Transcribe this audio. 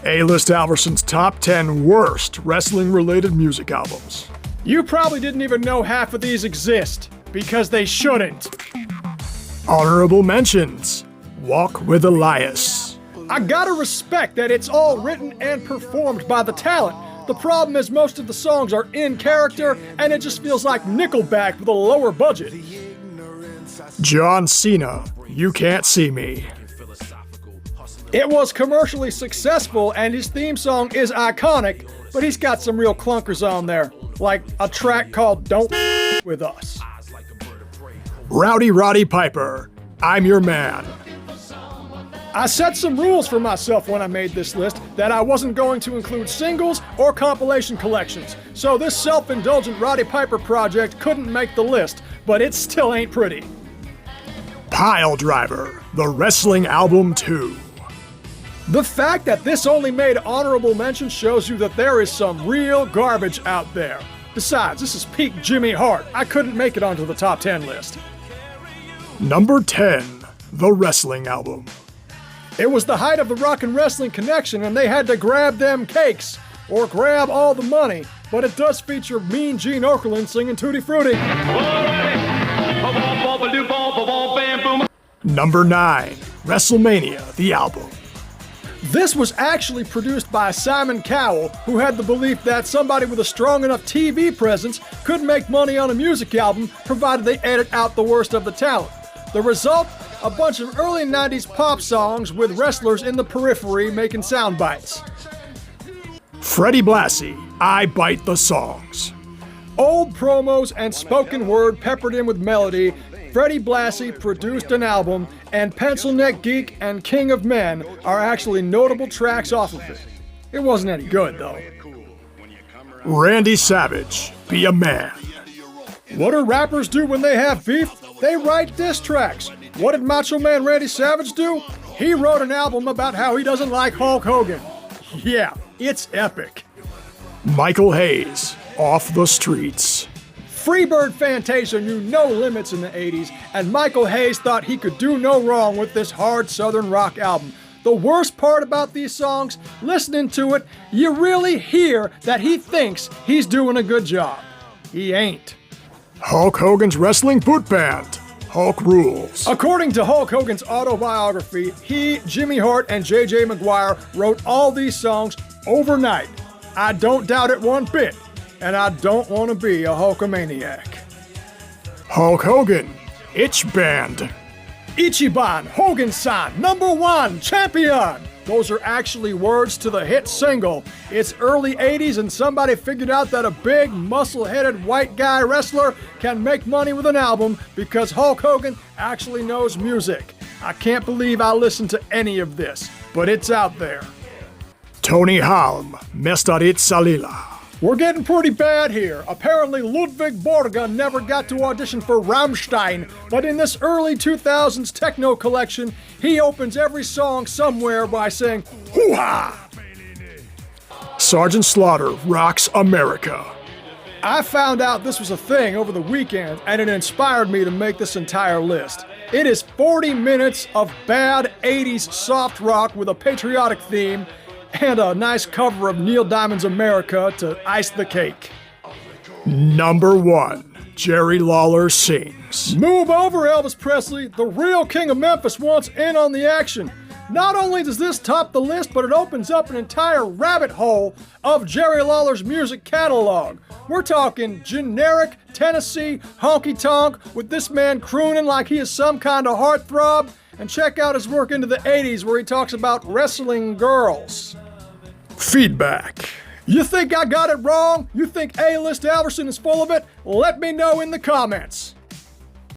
A-List Alverson's top 10 worst wrestling-related music albums. You probably didn't even know half of these exist, because they shouldn't. Honorable mentions. Walk with Elias. I gotta respect that it's all written and performed by the talent. The problem is most of the songs are in character, and it just feels like Nickelback with a lower budget. John Cena, You Can't See Me. It was commercially successful, and his theme song is iconic, but he's got some real clunkers on there, like a track called Don't With Us. Rowdy Roddy Piper, I'm Your Man. I set some rules for myself when I made this list that I wasn't going to include singles or compilation collections, so this self-indulgent Roddy Piper project couldn't make the list, but it still ain't pretty. Pile Driver, The Wrestling Album 2. The fact that this only made honorable mention shows you that there is some real garbage out there. Besides, this is peak Jimmy Hart. I couldn't make it onto the top 10 list. Number 10, The Wrestling Album. It was the height of the Rock and Wrestling Connection, and they had to grab them cakes, or grab all the money, but it does feature Mean Gene Okerlund singing Tutti Frutti. Number 9, WrestleMania, the album. This was actually produced by Simon Cowell, who had the belief that somebody with a strong enough TV presence could make money on a music album, provided they edit out the worst of the talent. The result? A bunch of early 90s pop songs with wrestlers in the periphery making sound bites. Freddie Blassie, I Bite the Songs. Old promos and spoken word peppered in with melody, Freddie Blassie produced an album, and Pencil Neck Geek and King of Men are actually notable tracks off of it. It wasn't any good, though. Randy Savage, Be a Man. What do rappers do when they have beef? They write diss tracks. What did Macho Man Randy Savage do? He wrote an album about how he doesn't like Hulk Hogan. Yeah, it's epic. Michael Hayes, Off the Streets. Freebird Fantasia knew no limits in the 80s, and Michael Hayes thought he could do no wrong with this hard southern rock album. The worst part about these songs, listening to it, you really hear that he thinks he's doing a good job. He ain't. Hulk Hogan's Wrestling Boot Band, Hulk Rules. According to Hulk Hogan's autobiography, he, Jimmy Hart, and J.J. Maguire wrote all these songs overnight. I don't doubt it one bit, and I don't want to be a Hulkamaniac. Hulk Hogan, Itch Band. Ichiban, Hogan-san, #1, champion! Those are actually words to the hit single. It's early 80s and somebody figured out that a big, muscle-headed white guy wrestler can make money with an album because Hulk Hogan actually knows music. I can't believe I listened to any of this, but it's out there. Tony Halm, Mestarit Salila. We're getting pretty bad here. Apparently Ludwig Borga never got to audition for Rammstein, but in this early 2000s techno collection, he opens every song somewhere by saying, hoo-ha! Sergeant Slaughter rocks America. I found out this was a thing over the weekend, and it inspired me to make this entire list. It is 40 minutes of bad 80s soft rock with a patriotic theme, and a nice cover of Neil Diamond's America to ice the cake. Number 1, Jerry Lawler Sings. Move over, Elvis Presley. The real king of Memphis wants in on the action. Not only does this top the list, but it opens up an entire rabbit hole of Jerry Lawler's music catalog. We're talking generic Tennessee honky-tonk with this man crooning like he is some kind of heartthrob. And check out his work into the 80s where he talks about wrestling girls. Feedback. You think I got it wrong? You think A-List Alverson is full of it? Let me know in the comments.